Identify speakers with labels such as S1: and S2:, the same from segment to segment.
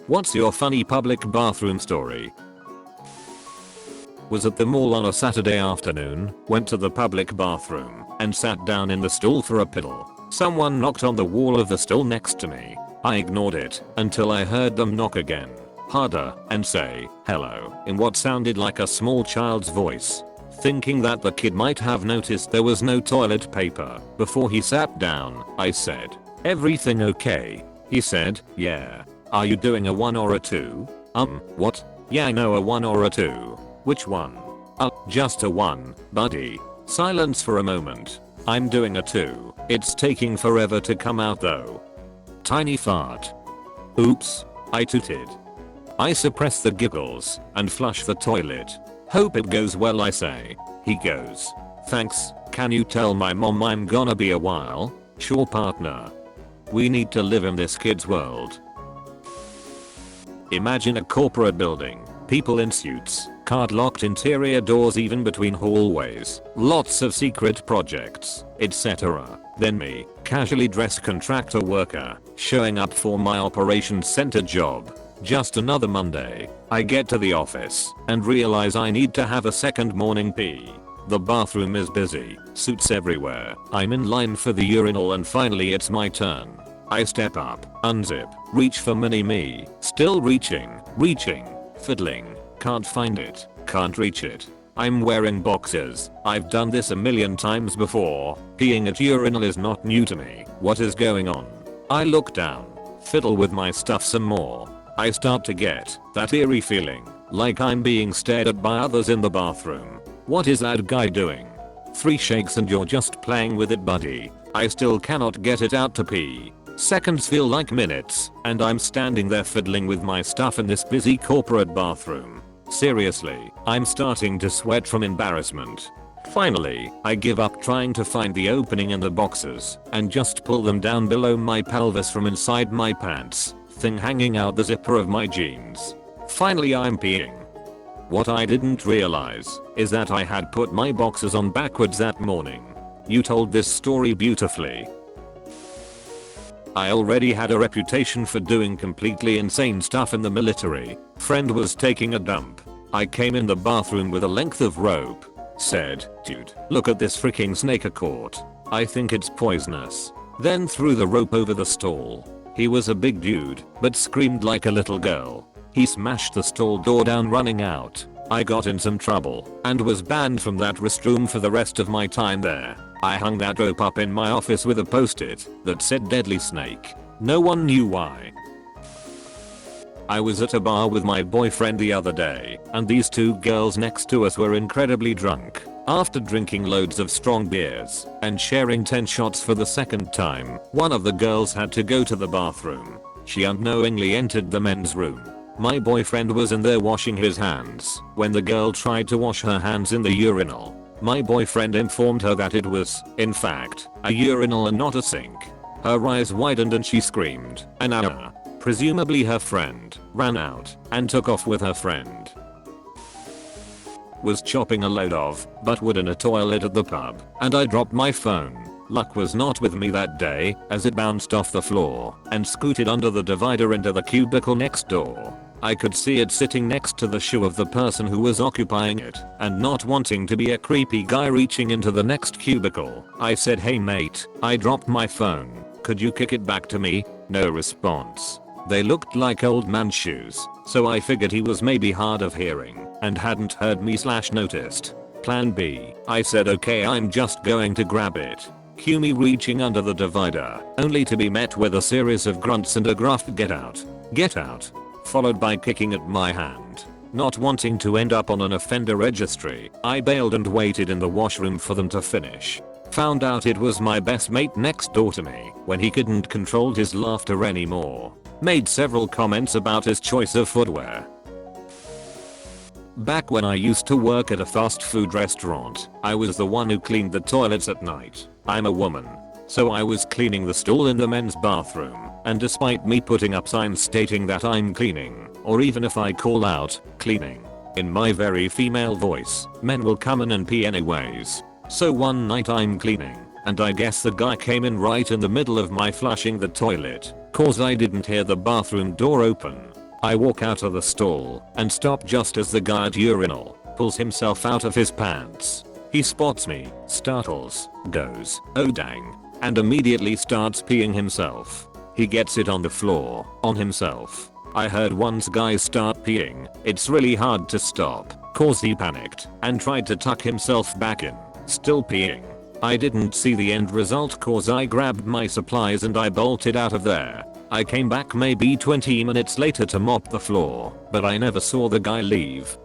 S1: What's your funny public bathroom story? Was at the mall on a Saturday afternoon, went to the public bathroom, and sat down in the stall for a piddle. Someone knocked on the wall of the stall next to me. I ignored it until I heard them knock again, harder, and say, "Hello," in what sounded like a small child's voice. Thinking that the kid might have noticed there was no toilet paper before he sat down, I said, "Everything okay?" He said, "Yeah. Are you doing a 1 or a 2? What? Yeah, I know, a 1 or a 2. Which one?" Just a 1, buddy." Silence for a moment. "I'm doing a 2. It's taking forever to come out though." Tiny fart. "Oops," I tooted. I suppress the giggles and flush the toilet. "Hope it goes well," I say. He goes, "Thanks, can you tell my mom I'm gonna be a while?" "Sure, partner." We need to live in this kid's world. Imagine a corporate building, people in suits, card-locked interior doors even between hallways, lots of secret projects, etc. Then me, casually dressed contractor worker, showing up for my operations center job. Just another Monday. I get to the office and realize I need to have a second morning pee. The bathroom is busy, suits everywhere. I'm in line for the urinal and finally it's my turn. I step up, unzip, reach for mini-me, still reaching, fiddling, can't find it, can't reach it. I'm wearing boxers. I've done this a million times before. Peeing at urinal is not new to me. What is going on? I look down, fiddle with my stuff some more. I start to get that eerie feeling, like I'm being stared at by others in the bathroom. What is that guy doing? 3 shakes and you're just playing with it, buddy. I still cannot get it out to pee. Seconds feel like minutes, and I'm standing there fiddling with my stuff in this busy corporate bathroom. Seriously, I'm starting to sweat from embarrassment. Finally, I give up trying to find the opening in the boxers and just pull them down below my pelvis from inside my pants, thing hanging out the zipper of my jeans. Finally I'm peeing. What I didn't realize is that I had put my boxers on backwards that morning. You told this story beautifully. I already had a reputation for doing completely insane stuff in the military. Friend was taking a dump. I came in the bathroom with a length of rope. Said, "Dude, look at this freaking snake I caught. I think it's poisonous." Then threw the rope over the stall. He was a big dude, but screamed like a little girl. He smashed the stall door down running out. I got in some trouble and was banned from that restroom for the rest of my time there. I hung that rope up in my office with a post-it that said "Deadly Snake." No one knew why. I was at a bar with my boyfriend the other day, and these 2 girls next to us were incredibly drunk. After drinking loads of strong beers and sharing 10 shots for the second time, one of the girls had to go to the bathroom. She unknowingly entered the men's room. My boyfriend was in there washing his hands when the girl tried to wash her hands in the urinal. My boyfriend informed her that it was, in fact, a urinal and not a sink. Her eyes widened and she screamed, "An hour." Presumably her friend ran out and took off with her friend. Was chopping a load of butt wood in a toilet at the pub, and I dropped my phone. Luck was not with me that day, as it bounced off the floor and scooted under the divider into the cubicle next door. I could see it sitting next to the shoe of the person who was occupying it, and not wanting to be a creepy guy reaching into the next cubicle, I said, "Hey mate, I dropped my phone. Could you kick it back to me?" No response. They looked like old man shoes, so I figured he was maybe hard of hearing and hadn't heard me / noticed. Plan B. I said, "Okay, I'm just going to grab it." Cue me reaching under the divider, only to be met with a series of grunts and a gruff "Get out. Get out," followed by kicking at my hand. Not wanting to end up on an offender registry, I bailed and waited in the washroom for them to finish. Found out it was my best mate next door to me when he couldn't control his laughter anymore. Made several comments about his choice of footwear. Back when I used to work at a fast food restaurant, I was the one who cleaned the toilets at night. I'm a woman, so I was cleaning the stool in the men's bathroom, and despite me putting up signs stating that I'm cleaning, or even if I call out, "cleaning," in my very female voice, men will come in and pee anyways. So one night I'm cleaning, and I guess the guy came in right in the middle of my flushing the toilet, cause I didn't hear the bathroom door open. I walk out of the stall and stop just as the guy at urinal pulls himself out of his pants. He spots me, startles, goes, "Oh dang," and immediately starts peeing himself. He gets it on the floor, on himself. I heard once guys start peeing, it's really hard to stop, cause he panicked and tried to tuck himself back in, still peeing. I didn't see the end result cause I grabbed my supplies and I bolted out of there. I came back maybe 20 minutes later to mop the floor, but I never saw the guy leave.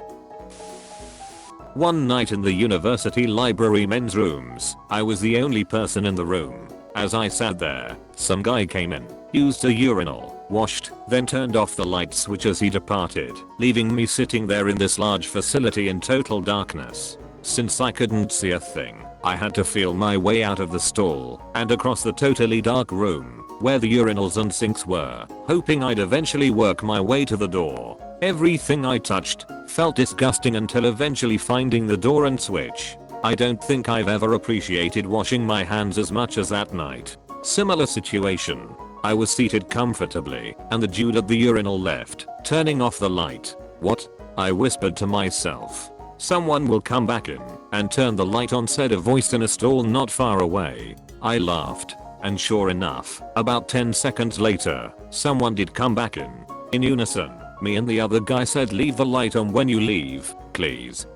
S1: One night in the university library men's rooms, I was the only person in the room. As I sat there, some guy came in, used a urinal, washed, then turned off the light switch as he departed, leaving me sitting there in this large facility in total darkness. Since I couldn't see a thing, I had to feel my way out of the stall and across the totally dark room where the urinals and sinks were, hoping I'd eventually work my way to the door. Everything I touched felt disgusting until eventually finding the door and switch. I don't think I've ever appreciated washing my hands as much as that night. Similar situation. I was seated comfortably and the dude at the urinal left, turning off the light. "What?" I whispered to myself. "Someone will come back in and turn the light on," said a voice in a stall not far away. I laughed, and sure enough, about 10 seconds later, someone did come back in. In unison, me and the other guy said, "Leave the light on when you leave, please."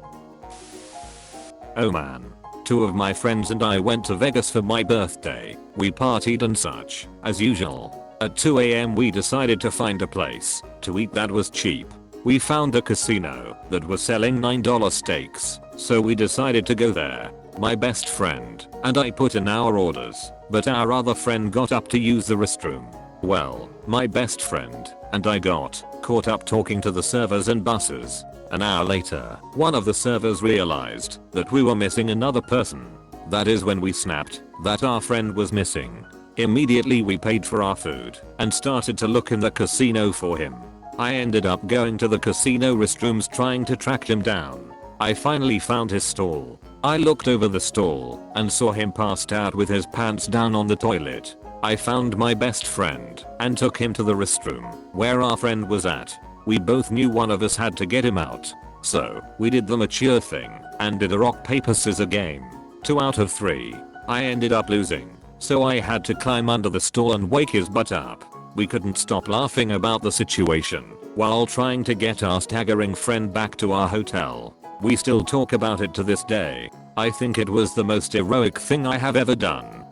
S1: Oh man. 2 of my friends and I went to Vegas for my birthday. We partied and such, as usual. At 2 AM we decided to find a place to eat that was cheap. We found a casino that was selling $9 steaks, so we decided to go there. My best friend and I put in our orders, but our other friend got up to use the restroom. Well, my best friend and I got caught up talking to the servers and bussers. An hour later, one of the servers realized that we were missing another person. That is when we snapped that our friend was missing. Immediately we paid for our food and started to look in the casino for him. I ended up going to the casino restrooms trying to track him down. I finally found his stall. I looked over the stall and saw him passed out with his pants down on the toilet. I found my best friend and took him to the restroom where our friend was at. We both knew one of us had to get him out, so we did the mature thing and did a rock paper scissors game. 2 out of 3. I ended up losing, so I had to climb under the stall and wake his butt up. We couldn't stop laughing about the situation while trying to get our staggering friend back to our hotel. We still talk about it to this day. I think it was the most heroic thing I have ever done.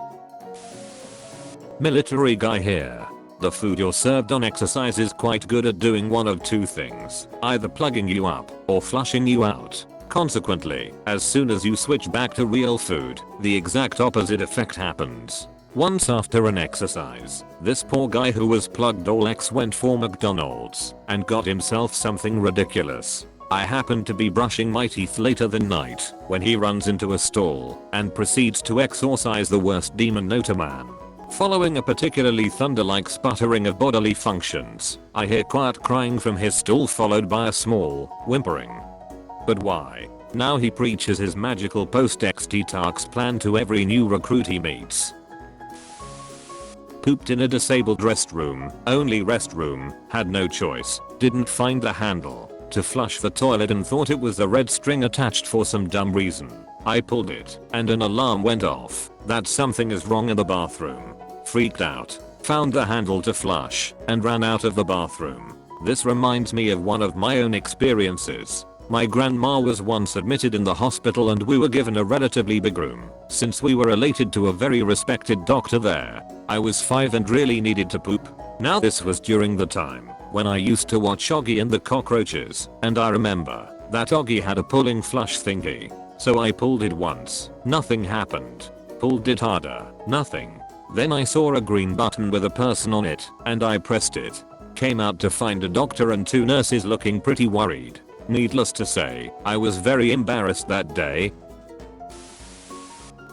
S1: Military guy here. The food you're served on exercise is quite good at doing one of 2 things, either plugging you up or flushing you out. Consequently, as soon as you switch back to real food, the exact opposite effect happens. Once after an exercise, this poor guy who was plugged all X went for McDonald's and got himself something ridiculous. I happened to be brushing my teeth later that night when he runs into a stall and proceeds to exorcise the worst demon known to man. Following a particularly thunder-like sputtering of bodily functions, I hear quiet crying from his stall followed by a small whimpering. But why? Now he preaches his magical post-XT tasks plan to every new recruit he meets. Pooped in a disabled restroom, only restroom, had no choice, didn't find the handle to flush the toilet and thought it was the red string attached for some dumb reason. I pulled it and an alarm went off that something is wrong in the bathroom. Freaked out, found the handle to flush, and ran out of the bathroom. This reminds me of one of my own experiences. My grandma was once admitted in the hospital and we were given a relatively big room, since we were related to a very respected doctor there. I was 5 and really needed to poop. Now this was during the time when I used to watch Oggy and the Cockroaches, and I remember that Oggy had a pulling flush thingy. So I pulled it once, nothing happened. Pulled it harder, nothing. Then I saw a green button with a person on it, and I pressed it. Came out to find a doctor and 2 nurses looking pretty worried. Needless to say, I was very embarrassed that day.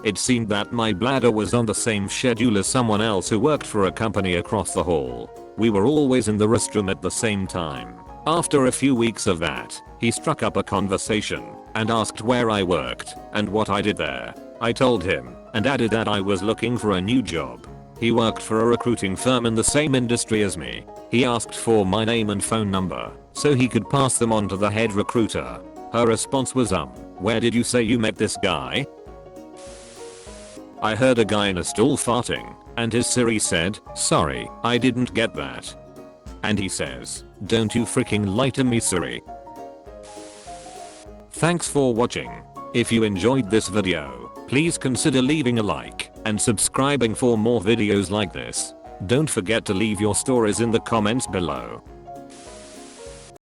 S1: It seemed that my bladder was on the same schedule as someone else who worked for a company across the hall. We were always in the restroom at the same time. After a few weeks of that, he struck up a conversation and asked where I worked and what I did there. I told him and added that I was looking for a new job. He worked for a recruiting firm in the same industry as me. He asked for my name and phone number so he could pass them on to the head recruiter. Her response was where did you say you met this guy? I heard a guy in a stall farting and his Siri said, sorry, I didn't get that. And he says, don't you freaking lie to me, Siri. Thanks for watching. If you enjoyed this video, please consider leaving a like and subscribing for more videos like this. Don't forget to leave your stories in the comments below.